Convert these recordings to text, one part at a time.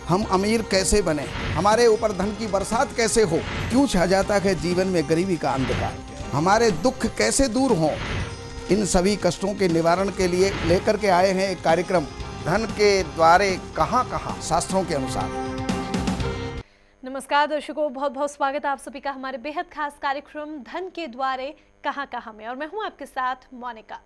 हम अमीर कैसे बने, हमारे ऊपर धन की बरसात कैसे हो, क्यों छा जाता है जीवन में गरीबी का अंधकार, हमारे दुख कैसे दूर हों, इन सभी कष्टों के निवारण के लिए लेकर के आए हैं एक कार्यक्रम धन के द्वारे कहाँ कहाँ शास्त्रों के अनुसार। नमस्कार दर्शकों, बहुत बहुत स्वागत है आप सभी का हमारे बेहद खास कार्यक्रम धन के द्वारे कहाँ कहाँ में। और मैं हूँ आपके साथ मोनिका।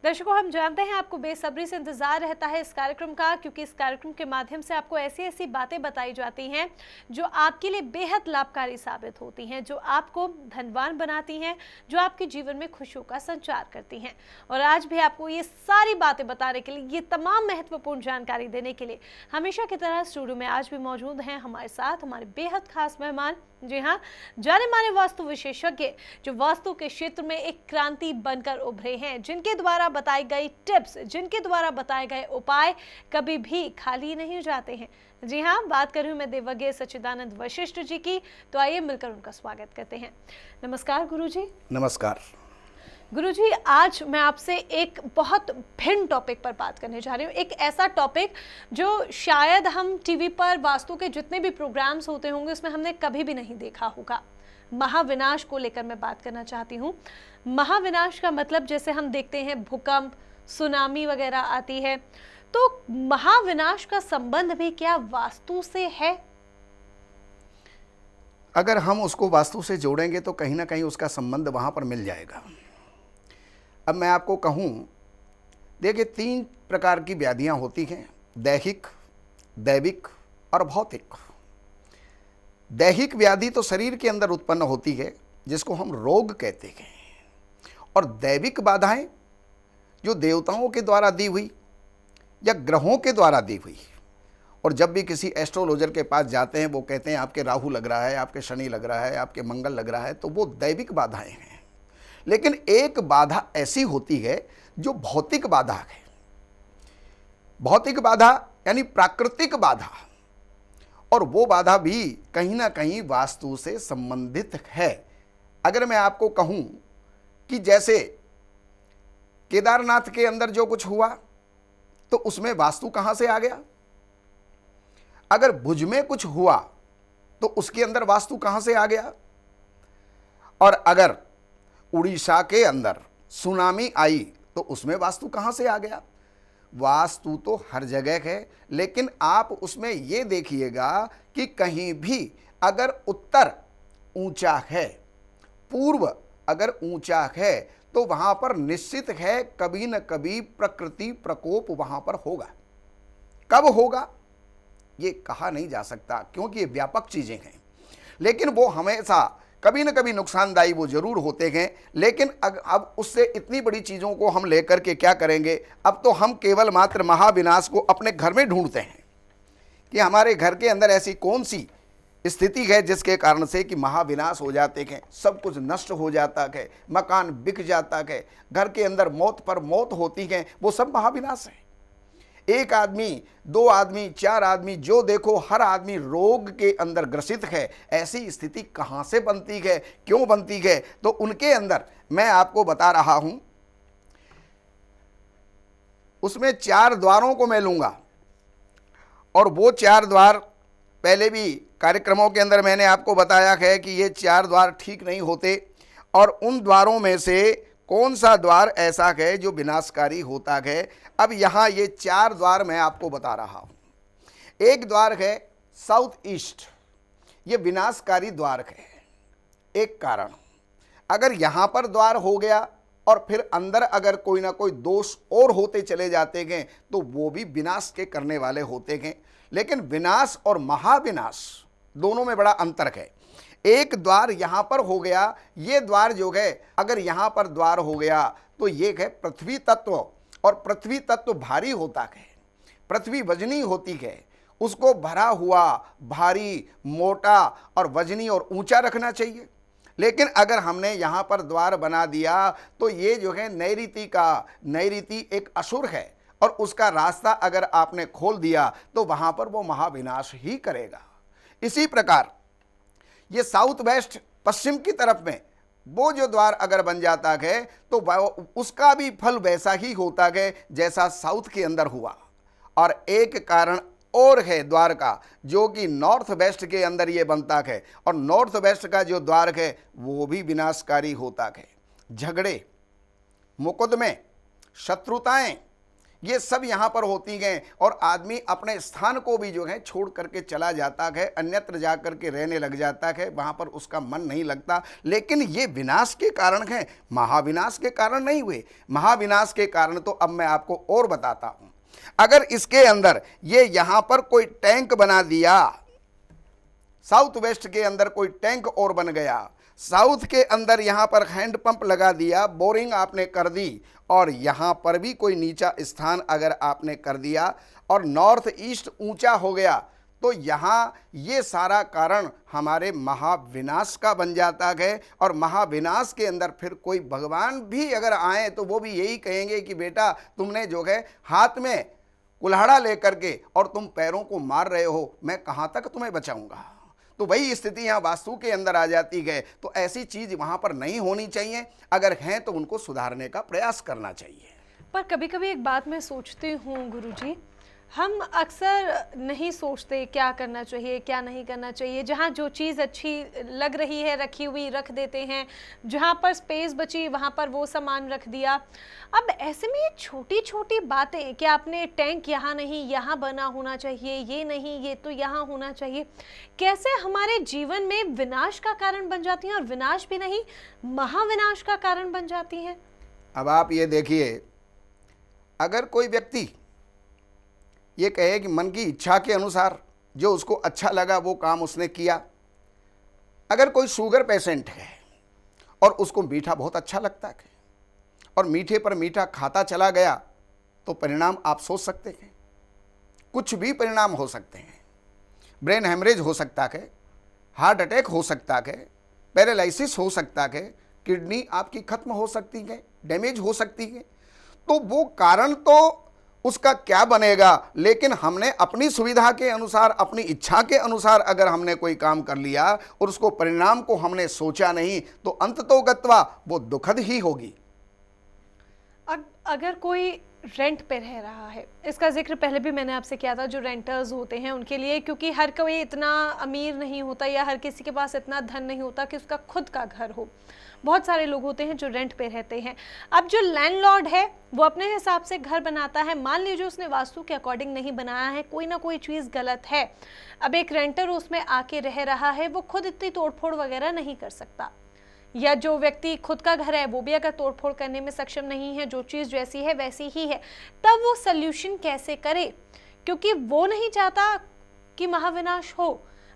दर्शकों, हम जानते हैं आपको बेसब्री से इंतजार रहता है इस कार्यक्रम का, क्योंकि इस कार्यक्रम के माध्यम से आपको ऐसी ऐसी बातें बताई जाती हैं जो आपके लिए बेहद लाभकारी साबित होती हैं, जो आपको धनवान बनाती हैं, जो आपके जीवन में खुशियों का संचार करती हैं। और आज भी आपको ये सारी बातें बताने के लिए, ये तमाम महत्वपूर्ण जानकारी देने के लिए हमेशा की तरह स्टूडियो में आज भी मौजूद हैं हमारे साथ हमारे बेहद खास मेहमान। जी हाँ, जाने माने वास्तु विशेषज्ञ जो वास्तु के क्षेत्र में एक क्रांति बनकर उभरे हैं, जिनके द्वारा बताई गई टिप्स, जिनके द्वारा बताए गए उपाय कभी भी खाली नहीं जाते हैं। जी हाँ, बात कर रही हूँ मैं देवज्ञ सच्चिदानंद वशिष्ठ जी की। तो आइए मिलकर उनका स्वागत करते हैं। नमस्कार गुरुजी। नमस्कार गुरुजी, आज मैं आपसे एक बहुत भिन्न टॉपिक पर बात करने जा रही हूँ। एक ऐसा टॉपिक जो शायद हम टीवी पर वास्तु के जितने भी प्रोग्राम्स होते होंगे उसमें हमने कभी भी नहीं देखा होगा। महाविनाश को लेकर मैं बात करना चाहती हूँ। महाविनाश का मतलब, जैसे हम देखते हैं भूकंप, सुनामी वगैरह आती है, तो महाविनाश का संबंध भी क्या वास्तु से है? अगर हम उसको वास्तु से जोड़ेंगे तो कहीं ना कहीं उसका संबंध वहाँ पर मिल जाएगा। अब मैं आपको कहूँ, देखिए 3 प्रकार की व्याधियाँ होती हैं, दैहिक, दैविक और भौतिक। दैहिक व्याधि तो शरीर के अंदर उत्पन्न होती है जिसको हम रोग कहते हैं, और दैविक बाधाएं जो देवताओं के द्वारा दी हुई या ग्रहों के द्वारा दी हुई। और जब भी किसी एस्ट्रोलॉजर के पास जाते हैं वो कहते हैं आपके राहु लग रहा है, आपके शनि लग रहा है, आपके मंगल लग रहा है, तो वो दैविक बाधाएं हैं। लेकिन एक बाधा ऐसी होती है जो भौतिक बाधा है। भौतिक बाधा यानी प्राकृतिक बाधा, और वो बाधा भी कहीं ना कहीं वास्तु से संबंधित है। अगर मैं आपको कहूं कि जैसे केदारनाथ के अंदर जो कुछ हुआ तो उसमें वास्तु कहां से आ गया, अगर भुज में कुछ हुआ तो उसके अंदर वास्तु कहां से आ गया, और अगर उड़ीसा के अंदर सुनामी आई तो उसमें वास्तु कहां से आ गया। वास्तु तो हर जगह है, लेकिन आप उसमें यह देखिएगा कि कहीं भी अगर उत्तर ऊंचा है, पूर्व अगर ऊंचा है, तो वहां पर निश्चित है कभी न कभी प्रकृति प्रकोप वहां पर होगा। कब होगा ये कहा नहीं जा सकता, क्योंकि ये व्यापक चीजें हैं, लेकिन वो हमेशा कभी न कभी नुकसानदायी वो जरूर होते हैं। लेकिन अब उससे इतनी बड़ी चीज़ों को हम लेकर के क्या करेंगे। अब तो हम केवल मात्र महाविनाश को अपने घर में ढूंढते हैं कि हमारे घर के अंदर ऐसी कौन सी स्थिति है जिसके कारण से कि महाविनाश हो जाते हैं, सब कुछ नष्ट हो जाता है, मकान बिक जाता है, घर के अंदर मौत पर मौत होती है, वो सब महाविनाश है। 1 आदमी, 2 आदमी, 4 आदमी, जो देखो हर आदमी रोग के अंदर ग्रसित है। ऐसी स्थिति कहां से बनती है, क्यों बनती है, तो उनके अंदर मैं आपको बता रहा हूं। उसमें 4 द्वारों को मैं लूंगा, और वो 4 द्वार पहले भी कार्यक्रमों के अंदर मैंने आपको बताया है कि ये 4 द्वार ठीक नहीं होते, और उन द्वारों में से कौन सा द्वार ऐसा है जो विनाशकारी होता है। अब यहाँ ये 4 द्वार मैं आपको बता रहा हूँ। एक द्वार है साउथ ईस्ट, ये विनाशकारी द्वार है। एक कारण, अगर यहाँ पर द्वार हो गया और फिर अंदर अगर कोई ना कोई दोष और होते चले जाते हैं तो वो भी विनाश के करने वाले होते हैं। लेकिन विनाश और महाविनाश दोनों में बड़ा अंतर है। एक द्वार यहां पर हो गया, ये द्वार जो है अगर यहां पर द्वार हो गया तो ये है पृथ्वी तत्व, और पृथ्वी तत्व भारी होता है, पृथ्वी वजनी होती है, उसको भरा हुआ, भारी, मोटा और वजनी और ऊंचा रखना चाहिए। लेकिन अगर हमने यहां पर द्वार बना दिया तो ये जो है नैऋति एक असुर है, और उसका रास्ता अगर आपने खोल दिया तो वहां पर वो महाविनाश ही करेगा। इसी प्रकार ये साउथ वेस्ट, पश्चिम की तरफ में वो जो द्वार अगर बन जाता है तो उसका भी फल वैसा ही होता है जैसा साउथ के अंदर हुआ। और एक कारण और है द्वार का, जो कि नॉर्थ वेस्ट के अंदर ये बनता है, और नॉर्थ वेस्ट का जो द्वार है वो भी विनाशकारी होता है। झगड़े, मुकदमे, शत्रुताएं, ये सब यहाँ पर होती गए, और आदमी अपने स्थान को भी जो है छोड़ करके चला जाता है, अन्यत्र जा करके रहने लग जाता है, वहाँ पर उसका मन नहीं लगता। लेकिन ये विनाश के कारण है, महाविनाश के कारण नहीं हुए। महाविनाश के कारण तो अब मैं आपको और बताता हूँ। अगर इसके अंदर ये यहाँ पर कोई टैंक बना दिया, साउथ वेस्ट के अंदर कोई टैंक और बन गया, साउथ के अंदर यहाँ पर हैंडपंप लगा दिया, बोरिंग आपने कर दी, और यहाँ पर भी कोई नीचा स्थान अगर आपने कर दिया, और नॉर्थ ईस्ट ऊंचा हो गया, तो यहाँ ये सारा कारण हमारे महाविनाश का बन जाता है। और महाविनाश के अंदर फिर कोई भगवान भी अगर आए तो वो भी यही कहेंगे कि बेटा तुमने जो है हाथ में कुल्हाड़ा लेकर के और तुम पैरों को मार रहे हो, मैं कहाँ तक तुम्हें बचाऊंगा। तो वही स्थिति यहाँ वास्तु के अंदर आ जाती है। तो ऐसी चीज वहां पर नहीं होनी चाहिए, अगर हैं तो उनको सुधारने का प्रयास करना चाहिए। पर कभी कभी एक बात मैं सोचती हूँ गुरुजी, हम अक्सर नहीं सोचते क्या करना चाहिए क्या नहीं करना चाहिए। जहाँ जो चीज़ अच्छी लग रही है रखी हुई रख देते हैं, जहाँ पर स्पेस बची वहाँ पर वो सामान रख दिया। अब ऐसे में ये छोटी छोटी बातें कि आपने टैंक यहाँ नहीं यहाँ बना होना चाहिए, ये नहीं ये तो यहाँ होना चाहिए, कैसे हमारे जीवन में विनाश का कारण बन जाती हैं, और विनाश भी नहीं महाविनाश का कारण बन जाती हैं। अब आप ये देखिए, अगर कोई व्यक्ति ये कहे कि मन की इच्छा के अनुसार जो उसको अच्छा लगा वो काम उसने किया। अगर कोई शुगर पेशेंट है और उसको मीठा बहुत अच्छा लगता है और मीठे पर मीठा खाता चला गया, तो परिणाम आप सोच सकते हैं, कुछ भी परिणाम हो सकते हैं। ब्रेन हेमरेज हो सकता है, हार्ट अटैक हो सकता है, पैरालिसिस हो सकता है, किडनी आपकी खत्म हो सकती है, डैमेज हो सकती है। तो वो कारण तो उसका क्या बनेगा, लेकिन हमने अपनी सुविधा के अनुसार अपनी इच्छा के अनुसार अगर हमने कोई काम कर लिया और उसको परिणाम को हमने सोचा नहीं, तो अंततोगत्वा वो दुखद ही होगी। अगर कोई रेंट पे रह रहा है, इसका जिक्र पहले भी मैंने आपसे किया था, जो रेंटर्स होते हैं उनके लिए, क्योंकि हर कोई इतना अमीर नहीं होता या हर किसी के पास इतना धन नहीं होता कि उसका खुद का घर हो। बहुत सारे लोग होते हैं जो रेंट पे रहते हैं। अब जो लैंडलॉर्ड है वो अपने हिसाब से घर बनाता है, मान लीजिए उसने वास्तु के अकॉर्डिंग नहीं बनाया है, कोई ना कोई चीज़ गलत है। अब एक रेंटर उसमें आके रह रहा है, वो खुद इतनी तोड़फोड़ वगैरह नहीं कर सकता, या जो व्यक्ति खुद का घर है वो भी अगर तोड़फोड़ करने में सक्षम नहीं है, जो चीज़ जैसी है वैसी ही है, तब वो सल्यूशन कैसे करे, क्योंकि वो नहीं चाहता कि महाविनाश हो।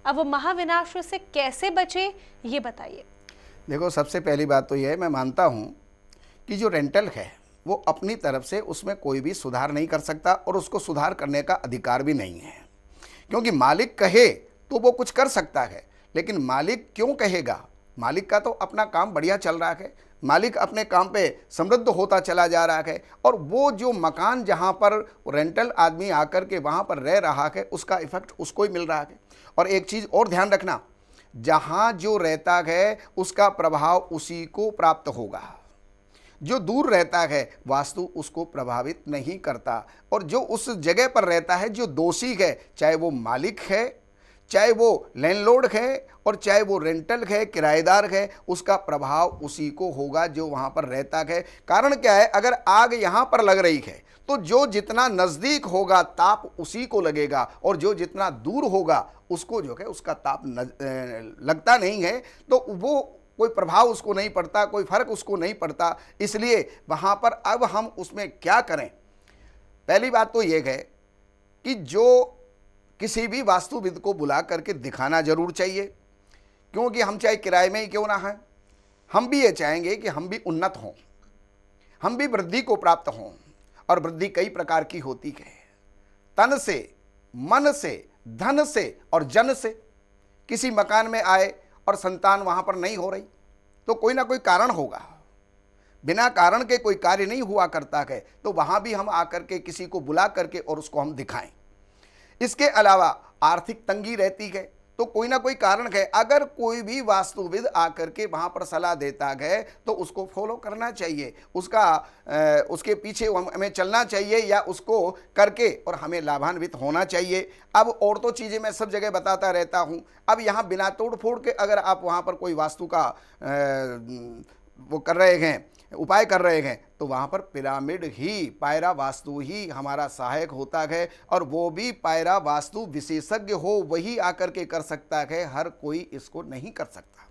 अब वो महाविनाश से कैसे बचे, ये बताइए। देखो, सबसे पहली बात तो यह है, मैं मानता हूं कि जो रेंटल है वो अपनी तरफ से उसमें कोई भी सुधार नहीं कर सकता और उसको सुधार करने का अधिकार भी नहीं है, क्योंकि मालिक कहे तो वो कुछ कर सकता है, लेकिन मालिक क्यों कहेगा? मालिक का तो अपना काम बढ़िया चल रहा है, मालिक अपने काम पे समृद्ध होता चला जा रहा है, और वो जो मकान जहाँ पर रेंटल आदमी आकर के वहाँ पर रह रहा है उसका इफेक्ट उसको ही मिल रहा है। और एक चीज़ और ध्यान रखना, जहाँ जो रहता है उसका प्रभाव उसी को प्राप्त होगा। जो दूर रहता है वास्तु उसको प्रभावित नहीं करता, और जो उस जगह पर रहता है जो दोषी है, चाहे वो मालिक है, चाहे वो लैंडलॉर्ड है, और चाहे वो रेंटल है, किराएदार है, उसका प्रभाव उसी को होगा जो वहाँ पर रहता है। कारण क्या है, अगर आग यहाँ पर लग रही है तो जो जितना नज़दीक होगा ताप उसी को लगेगा, और जो जितना दूर होगा उसको जो है उसका ताप लगता नहीं है, तो वो कोई प्रभाव उसको नहीं पड़ता, कोई फर्क उसको नहीं पड़ता। इसलिए वहाँ पर अब हम उसमें क्या करें? पहली बात तो ये है कि जो किसी भी वास्तुविद को बुला करके दिखाना जरूर चाहिए, क्योंकि हम चाहे किराए में ही क्यों ना हैं, हम भी ये चाहेंगे कि हम भी उन्नत हों, हम भी वृद्धि को प्राप्त हों। और वृद्धि कई प्रकार की होती है, तन से, मन से, धन से और जन से। किसी मकान में आए और संतान वहां पर नहीं हो रही तो कोई ना कोई कारण होगा, बिना कारण के कोई कार्य नहीं हुआ करता है, तो वहां भी हम आकर के किसी को बुला करके और उसको हम दिखाएं। इसके अलावा आर्थिक तंगी रहती है तो कोई ना कोई कारण है। अगर कोई भी वास्तुविद आकर के वहाँ पर सलाह देता है तो उसको फॉलो करना चाहिए, उसके पीछे हमें चलना चाहिए या उसको करके और हमें लाभान्वित होना चाहिए। अब और तो चीज़ें मैं सब जगह बताता रहता हूँ। अब यहाँ बिना तोड़ फोड़ के अगर आप वहाँ पर कोई वास्तु का वो कर रहे हैं, उपाय कर रहे हैं, तो वहाँ पर पिरामिड ही, पायरा वास्तु ही हमारा सहायक होता है। और वो भी पायरा वास्तु विशेषज्ञ हो वही आकर के कर सकता है, हर कोई इसको नहीं कर सकता।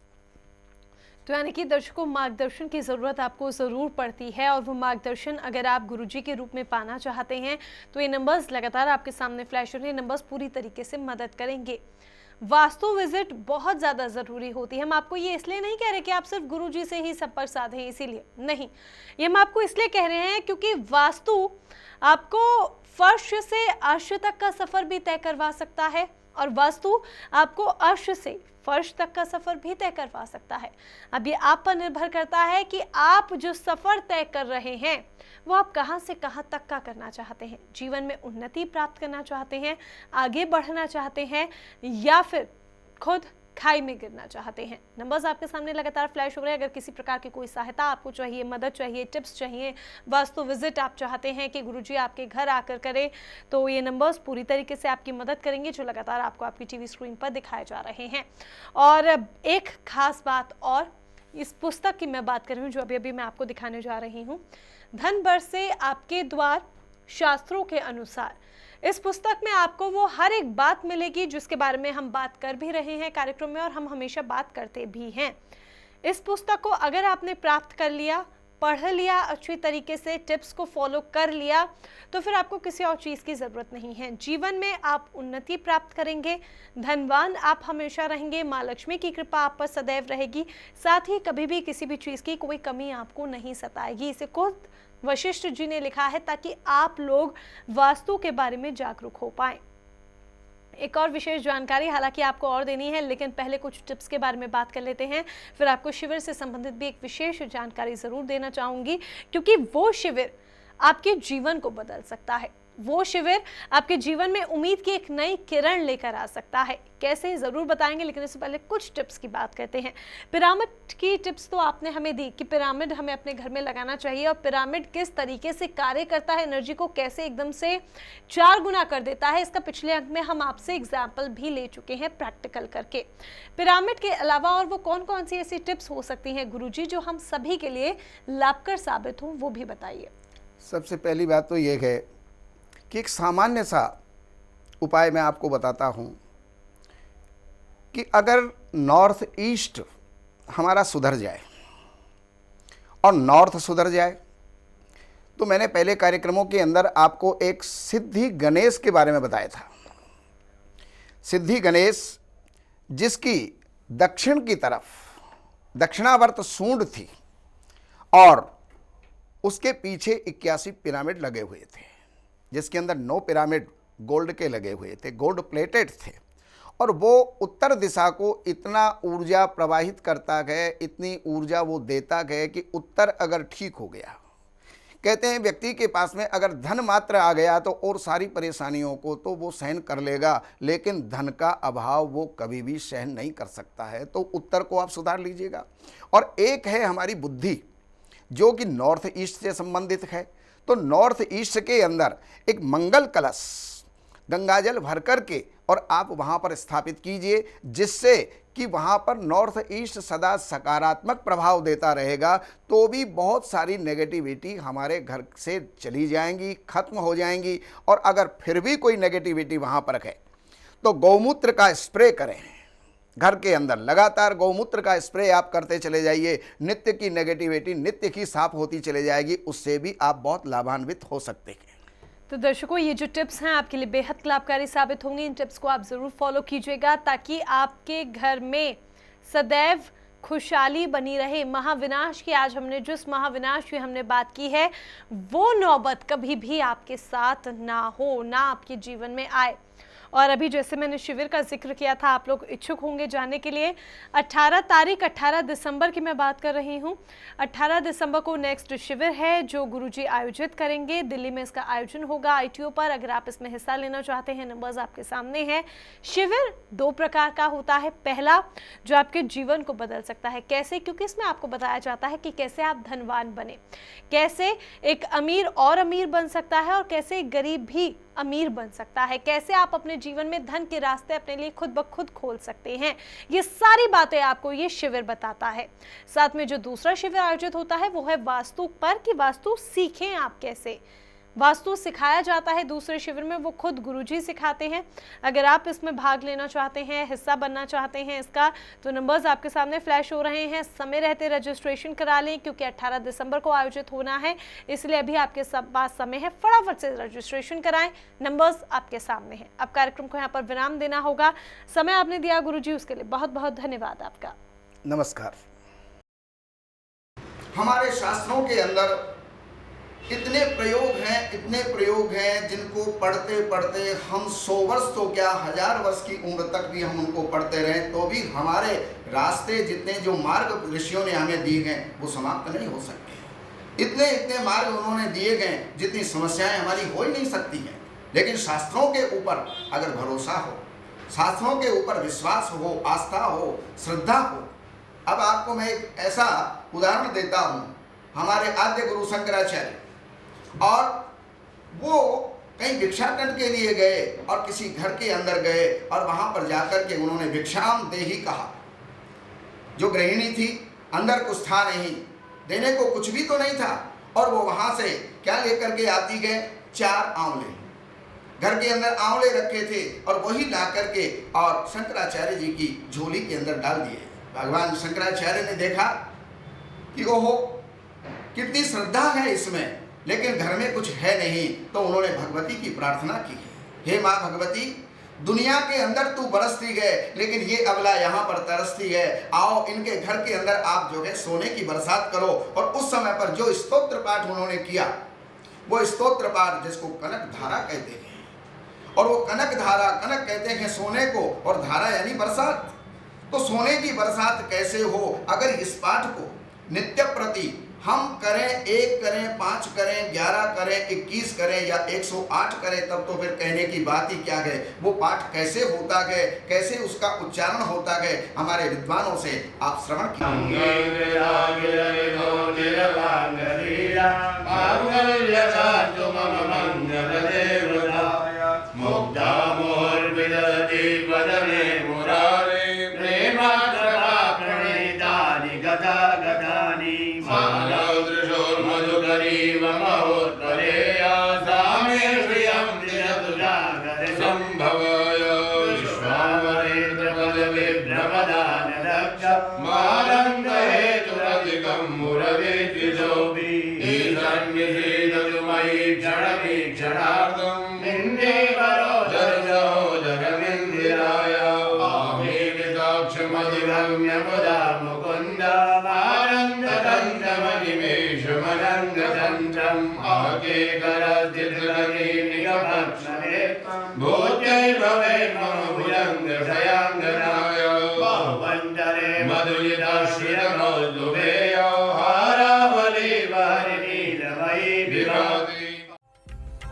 तो यानी कि दर्शकों, मार्गदर्शन की ज़रूरत आपको ज़रूर पड़ती है, और वो मार्गदर्शन अगर आप गुरुजी के रूप में पाना चाहते हैं तो ये नंबर्स लगातार आपके सामने फ्लैश हो रहे हैं, नंबर्स पूरी तरीके से मदद करेंगे। वास्तु विजिट बहुत ज़्यादा ज़रूरी होती है। हम आपको ये इसलिए नहीं कह रहे कि आप सिर्फ गुरुजी से ही संपर्क साधें, इसीलिए नहीं, ये हम आपको इसलिए कह रहे हैं क्योंकि वास्तु आपको फर्श से अर्श तक का सफ़र भी तय करवा सकता है, और वास्तु आपको अर्श से फर्श तक का सफ़र भी तय करवा सकता है। अब ये आप पर निर्भर करता है कि आप जो सफ़र तय कर रहे हैं वो आप कहां से कहां तक का करना चाहते हैं। जीवन में उन्नति प्राप्त करना चाहते हैं, आगे बढ़ना चाहते हैं, या फिर खुद खाई में गिरना चाहते हैं। नंबर्स आपके सामने लगातार फ्लैश हो रहे हैं। अगर किसी प्रकार की कोई सहायता आपको चाहिए, मदद चाहिए, टिप्स चाहिए, वास्तु विजिट आप चाहते हैं कि गुरुजी आपके घर आकर करें, तो ये नंबर्स पूरी तरीके से आपकी मदद करेंगे, जो लगातार आपको आपकी टीवी स्क्रीन पर दिखाए जा रहे हैं। और एक खास बात, और इस पुस्तक की मैं बात कर रही हूँ जो अभी अभी मैं आपको दिखाने जा रही हूँ, धन बरसे आपके द्वार शास्त्रों के अनुसार। इस पुस्तक में आपको वो हर एक बात मिलेगी जिसके बारे में हम बात कर भी रहे हैं कार्यक्रम में, और हम हमेशा बात करते भी हैं। इस पुस्तक को अगर आपने प्राप्त कर लिया, पढ़ लिया अच्छी तरीके से, टिप्स को फॉलो कर लिया, तो फिर आपको किसी और चीज़ की ज़रूरत नहीं है। जीवन में आप उन्नति प्राप्त करेंगे, धनवान आप हमेशा रहेंगे, माँ लक्ष्मी की कृपा आप पर सदैव रहेगी, साथ ही कभी भी किसी भी चीज़ की कोई कमी आपको नहीं सताएगी। इसे खुद वशिष्ठ जी ने लिखा है ताकि आप लोग वास्तु के बारे में जागरूक हो पाएं। एक और विशेष जानकारी हालांकि आपको और देनी है, लेकिन पहले कुछ टिप्स के बारे में बात कर लेते हैं, फिर आपको शिविर से संबंधित भी एक विशेष जानकारी जरूर देना चाहूंगी, क्योंकि वो शिविर आपके जीवन को बदल सकता है। वो शिविर आपके जीवन में उम्मीद की एक नई किरण लेकर आ सकता है। कैसे, जरूर बताएंगे, लेकिन इससे पहले कुछ टिप्स की बात करते हैं। पिरामिड की टिप्स तो आपने हमें दी कि पिरामिड हमें अपने घर में लगाना चाहिए, और पिरामिड किस तरीके से कार्य करता है, एनर्जी को कैसे एकदम से 4 गुना कर देता है, इसका पिछले अंक में हम आपसे एग्जाम्पल भी ले चुके हैं प्रैक्टिकल करके। पिरामिड के अलावा और वो कौन कौन सी ऐसी टिप्स हो सकती हैं गुरुजी जो हम सभी के लिए लाभकर साबित हो, वो भी बताइए। सबसे पहली बात तो ये है कि एक सामान्य सा उपाय मैं आपको बताता हूँ कि अगर नॉर्थ ईस्ट हमारा सुधर जाए और नॉर्थ सुधर जाए, तो मैंने पहले कार्यक्रमों के अंदर आपको एक सिद्धि गणेश के बारे में बताया था। सिद्धि गणेश जिसकी दक्षिण की तरफ दक्षिणावर्त सूंड थी और उसके पीछे 81 पिरामिड लगे हुए थे, जिसके अंदर 9 पिरामिड गोल्ड के लगे हुए थे, गोल्ड प्लेटेड थे, और वो उत्तर दिशा को इतना ऊर्जा प्रवाहित करता है, इतनी ऊर्जा वो देता है कि उत्तर अगर ठीक हो गया, कहते हैं व्यक्ति के पास में अगर धन मात्र आ गया तो और सारी परेशानियों को तो वो सहन कर लेगा, लेकिन धन का अभाव वो कभी भी सहन नहीं कर सकता है। तो उत्तर को आप सुधार लीजिएगा। और एक है हमारी बुद्धि, जो कि नॉर्थ ईस्ट से संबंधित है। तो नॉर्थ ईस्ट के अंदर एक मंगल कलश गंगाजल भर कर के और आप वहाँ पर स्थापित कीजिए, जिससे कि वहाँ पर नॉर्थ ईस्ट सदा सकारात्मक प्रभाव देता रहेगा। तो भी बहुत सारी नेगेटिविटी हमारे घर से चली जाएंगी, खत्म हो जाएंगी। और अगर फिर भी कोई नेगेटिविटी वहाँ पर है तो गौमूत्र का स्प्रे करें घर के अंदर, लगातार गौमूत्र का स्प्रे आप करते चले जाइए, नित्य की नेगेटिविटी नित्य की साफ होती चले जाएगी, उससे भी आप बहुत लाभान्वित हो सकते हैं। तो दर्शकों, ये जो टिप्स हैं आपके लिए बेहद लाभकारी साबित होंगी। इन टिप्स को आप ज़रूर फॉलो कीजिएगा ताकि आपके घर में सदैव खुशहाली बनी रहे। महाविनाश की आज हमने जिस महाविनाश की हमने बात की है, वो नौबत कभी भी आपके साथ ना हो, ना आपके जीवन में आए। और अभी जैसे मैंने शिविर का जिक्र किया था, आप लोग इच्छुक होंगे जाने के लिए। 18 दिसंबर की मैं बात कर रही हूँ। 18 दिसंबर को नेक्स्ट शिविर है जो गुरुजी आयोजित करेंगे। दिल्ली में इसका आयोजन होगा ITO पर। अगर आप इसमें हिस्सा लेना चाहते हैं, नंबर्स आपके सामने हैं। शिविर 2 प्रकार का होता है। पहला जो आपके जीवन को बदल सकता है। कैसे? क्योंकि इसमें आपको बताया जाता है कि कैसे आप धनवान बने, कैसे एक अमीर और अमीर बन सकता है और कैसे एक गरीब भी अमीर बन सकता है, कैसे आप अपने जीवन में धन के रास्ते अपने लिए खुद ब खुद खोल सकते हैं। ये सारी बातें आपको ये शिविर बताता है। साथ में जो दूसरा शिविर आयोजित होता है वो है वास्तु पर, कि वास्तु सीखें आप कैसे। वास्तु सिखाया जाता है दूसरे शिविर में, वो खुद गुरुजी सिखाते हैं। अगर आप इसमें भाग लेना चाहते हैं, हिस्सा बनना चाहते हैं इसका, तो नंबर्स आपके सामने फ्लैश हो रहे हैं। समय रहते रजिस्ट्रेशन करा लें, क्योंकि 18 दिसंबर को आयोजित होना है, इसलिए अभी आपके पास समय है। फटाफट से रजिस्ट्रेशन कराएं, नंबर्स आपके सामने हैं। अब कार्यक्रम को यहाँ पर विराम देना होगा। समय आपने दिया गुरुजी, उसके लिए बहुत बहुत धन्यवाद आपका। नमस्कार। हमारे शास्त्रों के अंदर इतने प्रयोग हैं जिनको पढ़ते पढ़ते हम 100 वर्ष तो क्या 1000 वर्ष की उम्र तक भी हम उनको पढ़ते रहें तो भी हमारे रास्ते, जितने जो मार्ग ऋषियों ने हमें दिए गए वो समाप्त नहीं हो सकते। इतने मार्ग उन्होंने दिए गए, जितनी समस्याएं हमारी हो ही नहीं सकती हैं। लेकिन शास्त्रों के ऊपर अगर भरोसा हो, शास्त्रों के ऊपर विश्वास हो, आस्था हो, श्रद्धा हो। अब आपको मैं एक ऐसा उदाहरण देता हूँ। हमारे आद्य गुरु शंकराचार्य, और वो कहीं भिक्षाटन के लिए गए और किसी घर के अंदर गए और वहां पर जाकर के उन्होंने भिक्षाम देहि कहा। जो गृहिणी थी, अंदर कुछ था नहीं, देने को कुछ भी तो नहीं था, और वो वहां से क्या लेकर के आती गए? 4 आंवले। घर के अंदर आंवले रखे थे और वही ला करके और शंकराचार्य जी की झोली के अंदर डाल दिए। भगवान शंकराचार्य ने देखा कि ओहो, कितनी श्रद्धा है इसमें, लेकिन घर में कुछ है नहीं, तो उन्होंने भगवती की प्रार्थना की है। हे माँ भगवती, दुनिया के अंदर तू बरसती गए, लेकिन ये अबला यहाँ पर तरसती है। आओ इनके घर के अंदर आप जो है सोने की बरसात करो। और उस समय पर जो स्तोत्र पाठ उन्होंने किया, वो स्तोत्र पाठ जिसको कनक धारा कहते हैं, और वो कनक धारा, कनक कहते हैं सोने को, और धारा यानी बरसात। तो सोने की बरसात कैसे हो? अगर इस पाठ को नित्य प्रति हम करें, 1 करें, 5 करें, 11 करें, 21 करें या 108 करें, तब तो फिर कहने की बात ही क्या है। वो पाठ कैसे होता गए, कैसे उसका उच्चारण होता गए, हमारे विद्वानों से आप श्रवण कीजिए।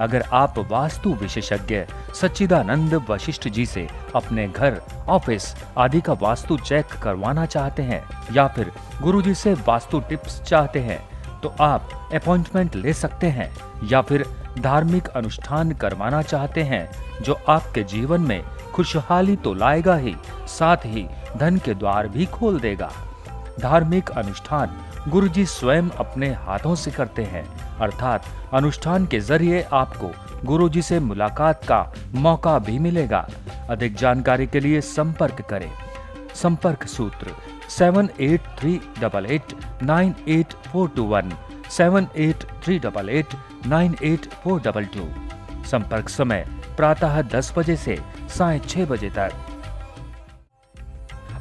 अगर आप वास्तु विशेषज्ञ सच्चिदानंद वशिष्ठ जी से अपने घर, ऑफिस आदि का वास्तु चेक करवाना चाहते हैं या फिर गुरुजी से वास्तु टिप्स चाहते हैं तो आप अपॉइंटमेंट ले सकते हैं, या फिर धार्मिक अनुष्ठान करवाना चाहते हैं जो आपके जीवन में खुशहाली तो लाएगा ही, साथ ही धन के द्वार भी खोल देगा। धार्मिक अनुष्ठान गुरुजी स्वयं अपने हाथों से करते हैं, अर्थात अनुष्ठान के जरिए आपको गुरुजी से मुलाकात का मौका भी मिलेगा। अधिक जानकारी के लिए संपर्क करें। संपर्क सूत्र 7838898421 7838898422। संपर्क समय प्रातः 10 बजे से सायं 6 बजे तक।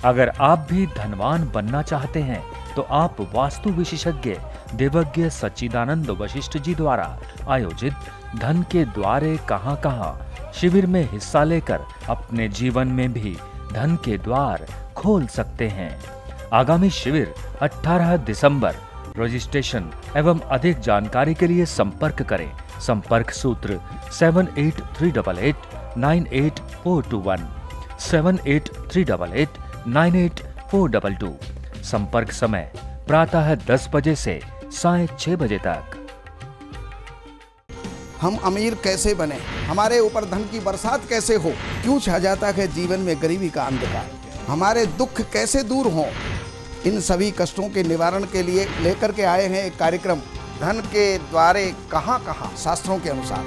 अगर आप भी धनवान बनना चाहते हैं तो आप वास्तु विशेषज्ञ देवज्ञ सच्चिदानंद वशिष्ठ जी द्वारा आयोजित धन के द्वारे कहां कहां शिविर में हिस्सा लेकर अपने जीवन में भी धन के द्वार खोल सकते हैं। आगामी शिविर 18 दिसंबर। रजिस्ट्रेशन एवं अधिक जानकारी के लिए संपर्क करें। संपर्क सूत्र 7838898421 7838898422। संपर्क समय प्रातः 10 बजे से सायं 6 बजे तक। हम अमीर कैसे बने, हमारे ऊपर धन की बरसात कैसे हो, क्यों छा जाता है जीवन में गरीबी का अंधकार, हमारे दुख कैसे दूर हों, इन सभी कष्टों के निवारण के लिए लेकर के आए हैं एक कार्यक्रम धन के द्वारे कहाँ कहाँ शास्त्रों के अनुसार।